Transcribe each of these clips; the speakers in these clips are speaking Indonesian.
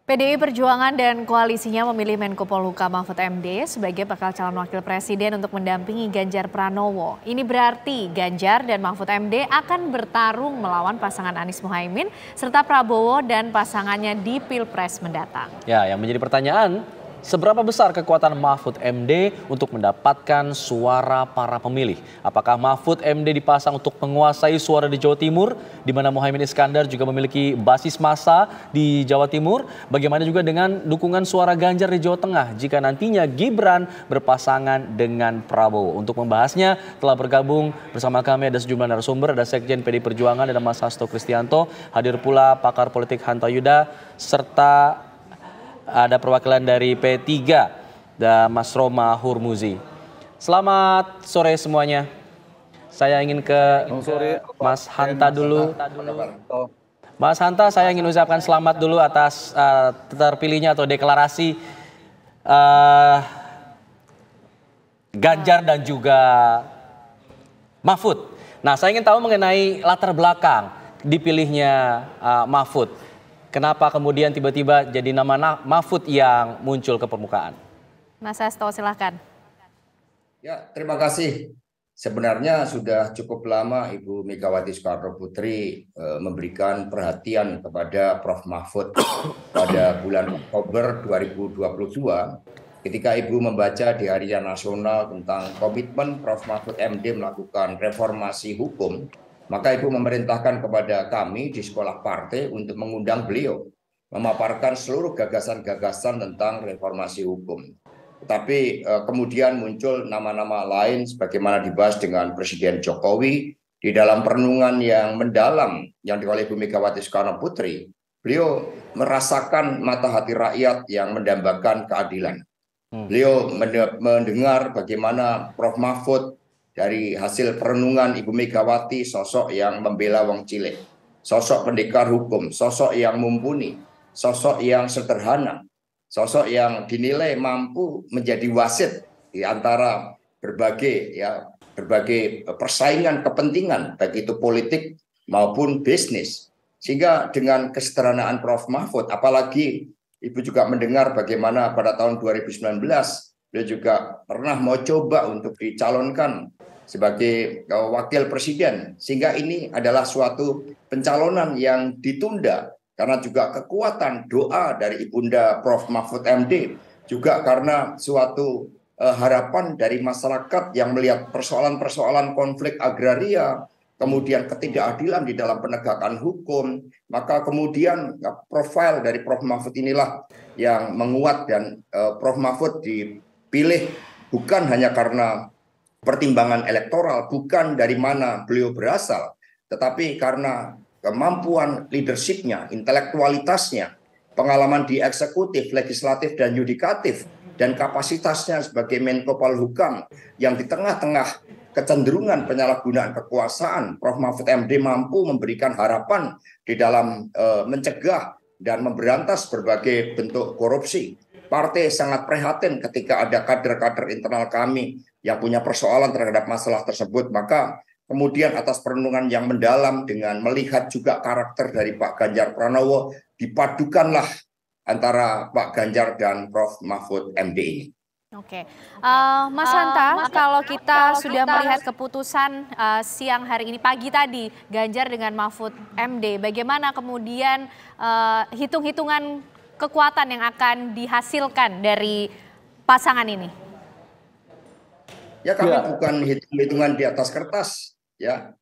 PDI Perjuangan dan koalisinya memilih Menko Polhukam Mahfud MD sebagai bakal calon wakil presiden untuk mendampingi Ganjar Pranowo. Ini berarti Ganjar dan Mahfud MD akan bertarung melawan pasangan Anies Muhaimin serta Prabowo dan pasangannya di Pilpres mendatang. Ya, yang menjadi pertanyaan, seberapa besar kekuatan Mahfud MD untuk mendapatkan suara para pemilih? Apakah Mahfud MD dipasang untuk menguasai suara di Jawa Timur, di mana Muhaimin Iskandar juga memiliki basis massa di Jawa Timur? Bagaimana juga dengan dukungan suara Ganjar di Jawa Tengah jika nantinya Gibran berpasangan dengan Prabowo? Untuk membahasnya telah bergabung bersama kami ada sejumlah narasumber, ada Sekjen PDI Perjuangan, ada Mas Hasto Kristianto, hadir pula pakar politik Hanta Yuda, serta ada perwakilan dari P3 dan Mas Roma Hurmuzi. Selamat sore semuanya. Saya ingin ke Mas Hanta dulu. Mas Hanta, saya ingin ucapkan selamat dulu atas terpilihnya atau deklarasi Ganjar dan juga Mahfud. Nah, saya ingin tahu mengenai latar belakang dipilihnya Mahfud. Kenapa kemudian tiba-tiba jadi nama Mahfud yang muncul ke permukaan? Mas Hasto, silakan. Ya, terima kasih. Sebenarnya sudah cukup lama Ibu Megawati Soekarno Putri memberikan perhatian kepada Prof. Mahfud pada bulan Oktober 2022 ketika Ibu membaca di Harian Nasional tentang komitmen Prof. Mahfud MD melakukan reformasi hukum. Maka Ibu memerintahkan kepada kami di sekolah partai untuk mengundang beliau, memaparkan seluruh gagasan-gagasan tentang reformasi hukum. Tetapi kemudian muncul nama-nama lain sebagaimana dibahas dengan Presiden Jokowi di dalam perenungan yang mendalam yang oleh Ibu Megawati Soekarno Putri. Beliau merasakan mata hati rakyat yang mendambakan keadilan. Beliau mendengar bagaimana Prof. Mahfud dari hasil perenungan Ibu Megawati, sosok yang membela wong cilik, sosok pendekar hukum, sosok yang mumpuni, sosok yang sederhana, sosok yang dinilai mampu menjadi wasit di antara berbagai persaingan kepentingan, baik itu politik maupun bisnis. Sehingga dengan kesederhanaan Prof. Mahfud, apalagi Ibu juga mendengar bagaimana pada tahun 2019 beliau juga pernah mau coba untuk dicalonkan sebagai wakil presiden, sehingga ini adalah suatu pencalonan yang ditunda karena juga kekuatan doa dari Ibunda Prof. Mahfud MD, juga karena suatu harapan dari masyarakat yang melihat persoalan-persoalan konflik agraria, kemudian ketidakadilan di dalam penegakan hukum, maka kemudian profil dari Prof. Mahfud inilah yang menguat dan Prof. Mahfud dipilih bukan hanya karena pertimbangan elektoral, bukan dari mana beliau berasal, tetapi karena kemampuan leadership-nya, intelektualitasnya, pengalaman di eksekutif, legislatif, dan yudikatif, dan kapasitasnya sebagai Menko Polhukam yang di tengah-tengah kecenderungan penyalahgunaan kekuasaan, Prof. Mahfud MD mampu memberikan harapan di dalam mencegah dan memberantas berbagai bentuk korupsi. Partai sangat prihatin ketika ada kader-kader internal kami yang punya persoalan terhadap masalah tersebut. Maka kemudian atas perenungan yang mendalam dengan melihat juga karakter dari Pak Ganjar Pranowo, dipadukanlah antara Pak Ganjar dan Prof. Mahfud MD ini. Oke, Mas Hanta, kalau kita sudah melihat keputusan siang hari ini, pagi tadi, Ganjar dengan Mahfud MD, bagaimana kemudian hitung-hitungan kekuatan yang akan dihasilkan dari pasangan ini? Ya, kami bukan hitung-hitungan di atas kertas, ya.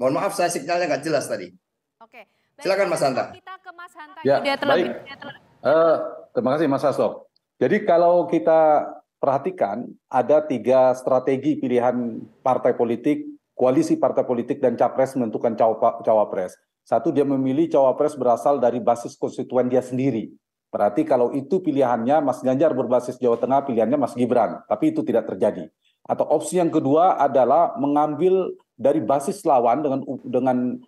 Mohon maaf, saya sinyalnya nggak jelas tadi. Oke, silakan Mas Hanta. Kita ke Mas Hanta. Ya, baik. Terima kasih Mas Hasto. Jadi kalau kita perhatikan ada 3 strategi pilihan partai politik, koalisi partai politik dan capres menentukan cawapres. Satu, dia memilih cawapres berasal dari basis konstituen dia sendiri. Berarti kalau itu pilihannya Mas Ganjar berbasis Jawa Tengah, pilihannya Mas Gibran. Tapi itu tidak terjadi. Atau opsi yang kedua adalah mengambil dari basis lawan dengan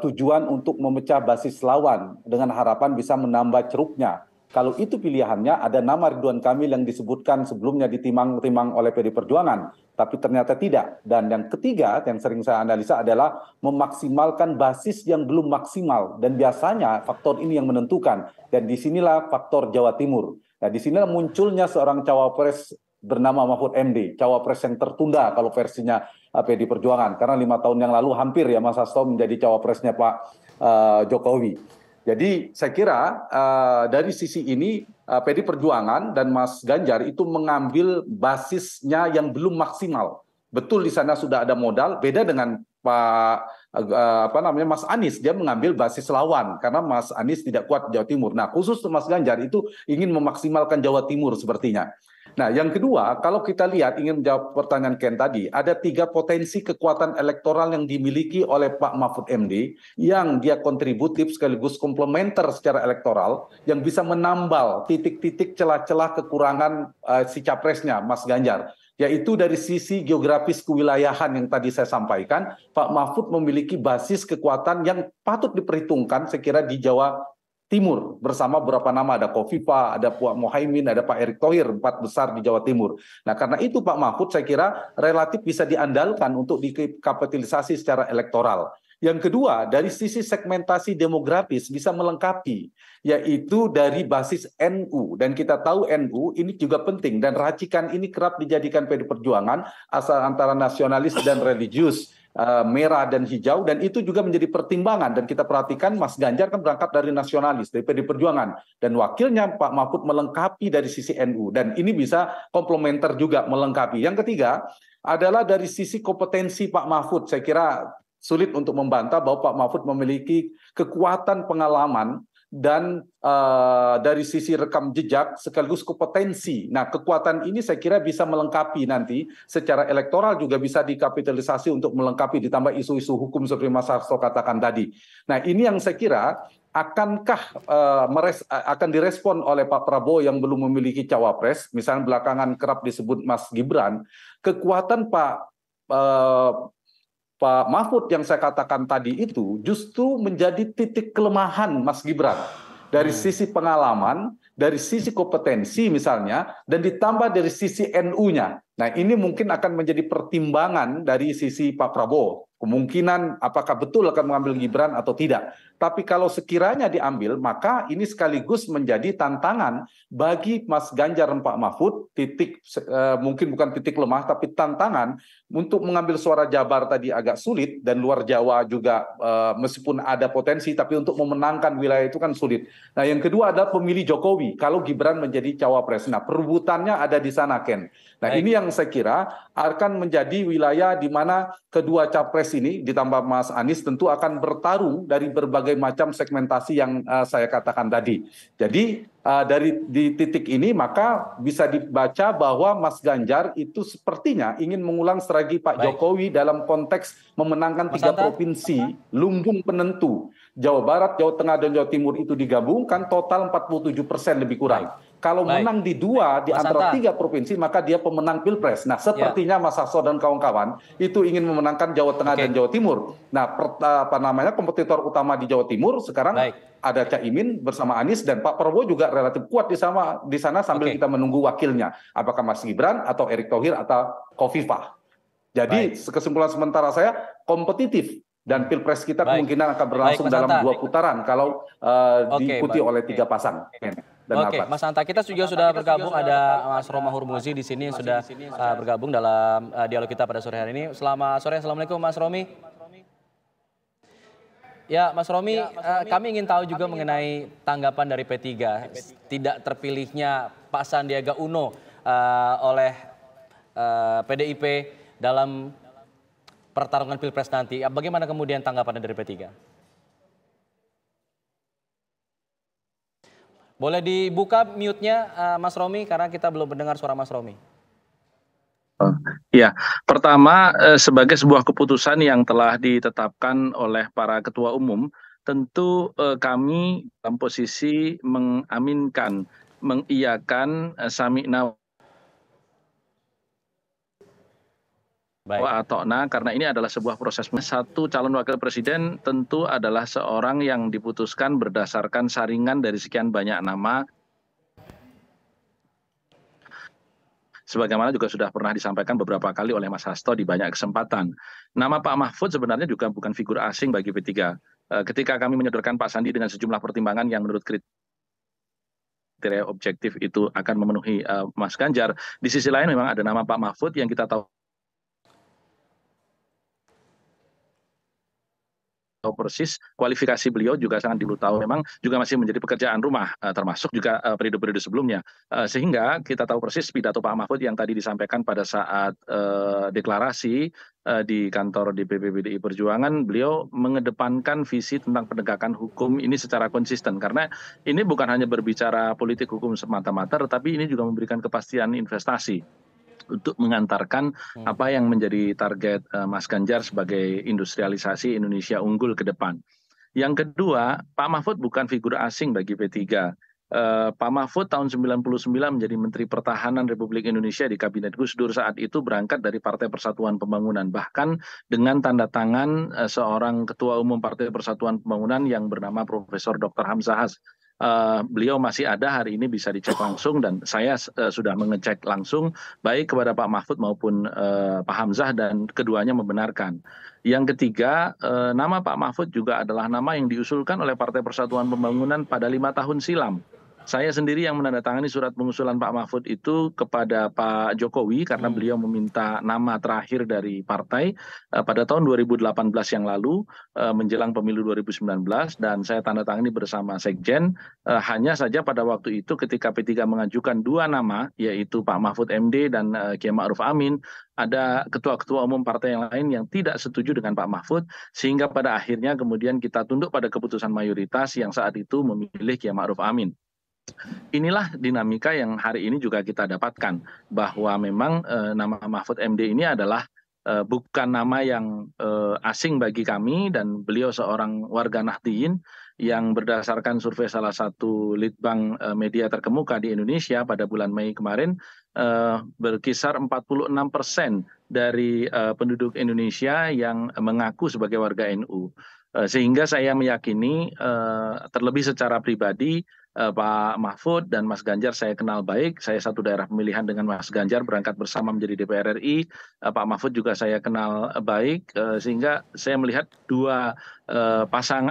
tujuan untuk memecah basis lawan dengan harapan bisa menambah ceruknya. Kalau itu pilihannya, ada nama Ridwan Kamil yang disebutkan sebelumnya ditimang-timang oleh PD Perjuangan, tapi ternyata tidak. Dan yang ketiga, yang sering saya analisa adalah memaksimalkan basis yang belum maksimal. Dan biasanya faktor ini yang menentukan. Dan disinilah faktor Jawa Timur. Nah, disinilah munculnya seorang cawapres bernama Mahfud MD, cawapres yang tertunda kalau versinya PD Perjuangan. Karena 5 tahun yang lalu hampir ya Mas Hasto menjadi cawapresnya Pak Jokowi. Jadi saya kira dari sisi ini PD Perjuangan dan Mas Ganjar itu mengambil basisnya yang belum maksimal. Betul di sana sudah ada modal, beda dengan Mas Anies, dia mengambil basis lawan karena Mas Anies tidak kuat di Jawa Timur. Nah, khusus Mas Ganjar itu ingin memaksimalkan Jawa Timur sepertinya. Nah, yang kedua, kalau kita lihat, ingin menjawab pertanyaan Ken tadi, ada 3 potensi kekuatan elektoral yang dimiliki oleh Pak Mahfud MD, yang dia kontributif sekaligus komplementer secara elektoral, yang bisa menambal titik-titik celah-celah kekurangan si capresnya, Mas Ganjar. Yaitu dari sisi geografis kewilayahan yang tadi saya sampaikan, Pak Mahfud memiliki basis kekuatan yang patut diperhitungkan, saya kira di Jawa Timur bersama beberapa nama, ada Kofifa, ada Pak Muhaimin, ada Pak Erick Thohir, 4 besar di Jawa Timur. Nah, karena itu Pak Mahfud saya kira relatif bisa diandalkan untuk dikapitalisasi secara elektoral. Yang kedua, dari sisi segmentasi demografis bisa melengkapi, yaitu dari basis NU. Dan kita tahu NU ini juga penting, dan racikan ini kerap dijadikan PD Perjuangan asal antara nasionalis dan religius, merah dan hijau, dan itu juga menjadi pertimbangan. Dan kita perhatikan Mas Ganjar kan berangkat dari nasionalis, dari PD Perjuangan, dan wakilnya Pak Mahfud melengkapi dari sisi NU, dan ini bisa komplementer juga melengkapi. Yang ketiga adalah dari sisi kompetensi Pak Mahfud. Saya kira sulit untuk membantah bahwa Pak Mahfud memiliki kekuatan pengalaman dan dari sisi rekam jejak sekaligus kompetensi. Nah, kekuatan ini saya kira bisa melengkapi nanti secara elektoral, juga bisa dikapitalisasi untuk melengkapi ditambah isu-isu hukum seperti Mas Hasto katakan tadi. Nah, ini yang saya kira akankah akan direspon oleh Pak Prabowo yang belum memiliki cawapres, misalnya belakangan kerap disebut Mas Gibran, kekuatan Pak Mahfud yang saya katakan tadi itu justru menjadi titik kelemahan Mas Gibran. Dari sisi pengalaman, dari sisi kompetensi misalnya, dan ditambah dari sisi NU-nya. Nah, ini mungkin akan menjadi pertimbangan dari sisi Pak Prabowo. Kemungkinan apakah betul akan mengambil Gibran atau tidak. Tapi kalau sekiranya diambil, maka ini sekaligus menjadi tantangan bagi Mas Ganjar dan Pak Mahfud, mungkin bukan titik lemah, tapi tantangan untuk mengambil suara Jabar tadi agak sulit, dan luar Jawa juga meskipun ada potensi, tapi untuk memenangkan wilayah itu kan sulit. Nah, yang kedua adalah pemilih Jokowi, kalau Gibran menjadi cawapres. Nah, perebutannya ada di sana, Ken. Nah, ini yang saya kira akan menjadi wilayah di mana kedua capres ini ditambah Mas Anies tentu akan bertarung dari berbagai macam segmentasi yang saya katakan tadi. Jadi di titik ini maka bisa dibaca bahwa Mas Ganjar itu sepertinya ingin mengulang strategi Pak Jokowi dalam konteks memenangkan 3 provinsi lumbung penentu. Jawa Barat, Jawa Tengah, dan Jawa Timur itu digabungkan total 47% lebih kurang. Kalau menang di 2 di antara 3 provinsi, maka dia pemenang Pilpres. Nah, sepertinya Mas Hasto dan kawan-kawan itu ingin memenangkan Jawa Tengah dan Jawa Timur. Nah, kompetitor utama di Jawa Timur sekarang ada Caimin bersama Anies, dan Pak Prabowo juga relatif kuat di sana sambil kita menunggu wakilnya. Apakah Mas Gibran atau Erick Thohir atau Kofifa. Jadi kesimpulan sementara saya kompetitif. Dan Pilpres kita kemungkinan akan berlangsung dalam 2 putaran kalau diikuti oleh 3 pasang. Mas Hanta, kita juga sudah bergabung, ada Mas Roma Hurmuzi di sini yang sudah bergabung dalam dialog kita pada sore hari ini. Selamat sore, Assalamualaikum Mas Romi. Ya, Mas Romi, kami ingin tahu juga mengenai tanggapan dari P3 tidak terpilihnya Pak Sandiaga Uno oleh PDIP dalam pertarungan Pilpres nanti. Bagaimana kemudian tanggapan dari P3? Boleh dibuka mute-nya Mas Romi, karena kita belum mendengar suara Mas Romi. Ya, pertama sebagai sebuah keputusan yang telah ditetapkan oleh para ketua umum, tentu kami dalam posisi mengaminkan, mengiyakan sami'na atau karena ini adalah sebuah proses. Satu calon wakil presiden tentu adalah seorang yang diputuskan berdasarkan saringan dari sekian banyak nama Sebagaimana juga sudah pernah disampaikan beberapa kali oleh Mas Hasto di banyak kesempatan. Nama Pak Mahfud sebenarnya juga bukan figur asing bagi P3. Ketika kami menyodorkan Pak Sandi dengan sejumlah pertimbangan yang menurut kriteria objektif itu akan memenuhi Mas Ganjar, di sisi lain memang ada nama Pak Mahfud yang kita tahu persis kualifikasi beliau juga sangat dulu tahu, memang juga masih menjadi pekerjaan rumah, termasuk juga periode-periode sebelumnya, sehingga kita tahu persis pidato Pak Mahfud yang tadi disampaikan pada saat deklarasi di kantor DPP PDI Perjuangan. Beliau mengedepankan visi tentang penegakan hukum ini secara konsisten, karena ini bukan hanya berbicara politik hukum semata-mata, tetapi ini juga memberikan kepastian investasi untuk mengantarkan apa yang menjadi target Mas Ganjar sebagai industrialisasi Indonesia unggul ke depan. Yang kedua, Pak Mahfud bukan figur asing bagi P3. Pak Mahfud tahun 99 menjadi Menteri Pertahanan Republik Indonesia di Kabinet Gus Dur saat itu berangkat dari Partai Persatuan Pembangunan. Bahkan dengan tanda tangan seorang Ketua Umum Partai Persatuan Pembangunan yang bernama Profesor Dr. Hamzahas. Beliau masih ada hari ini, bisa dicek langsung, dan saya sudah mengecek langsung baik kepada Pak Mahfud maupun Pak Hamzah, dan keduanya membenarkan. Yang ketiga, nama Pak Mahfud juga adalah nama yang diusulkan oleh Partai Persatuan Pembangunan pada 5 tahun silam. Saya sendiri yang menandatangani surat pengusulan Pak Mahfud itu kepada Pak Jokowi karena beliau meminta nama terakhir dari partai pada tahun 2018 yang lalu menjelang pemilu 2019, dan saya tandatangani bersama Sekjen. Hanya saja pada waktu itu ketika P3 mengajukan 2 nama, yaitu Pak Mahfud MD dan Kiai Ma'ruf Amin, ada ketua-ketua umum partai yang lain yang tidak setuju dengan Pak Mahfud, sehingga pada akhirnya kemudian kita tunduk pada keputusan mayoritas yang saat itu memilih Kiai Ma'ruf Amin. Inilah dinamika yang hari ini juga kita dapatkan, bahwa memang nama Mahfud MD ini adalah bukan nama yang asing bagi kami, dan beliau seorang warga Nahdliyin yang berdasarkan survei salah satu litbang media terkemuka di Indonesia pada bulan Mei kemarin berkisar 46% dari penduduk Indonesia yang mengaku sebagai warga NU. Sehingga saya meyakini terlebih secara pribadi Pak Mahfud dan Mas Ganjar saya kenal baik. Saya satu daerah pemilihan dengan Mas Ganjar, berangkat bersama menjadi DPR RI. Pak Mahfud juga saya kenal baik, sehingga saya melihat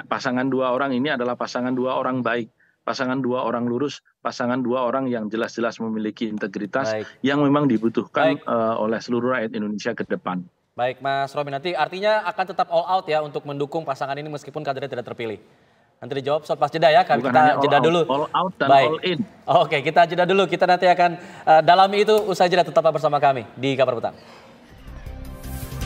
pasangan 2 orang ini adalah pasangan 2 orang baik, pasangan 2 orang lurus, pasangan 2 orang yang jelas-jelas memiliki integritas yang memang dibutuhkan oleh seluruh rakyat Indonesia ke depan. Baik Mas Romi, nanti artinya akan tetap all out ya untuk mendukung pasangan ini meskipun kadernya tidak terpilih. Nanti dijawab saat pas jeda ya, kita jeda dulu. All out dan baik. All in. Oke, kita jeda dulu. Kita nanti akan dalami itu usai jeda, tetap bersama kami di Kabar Petang.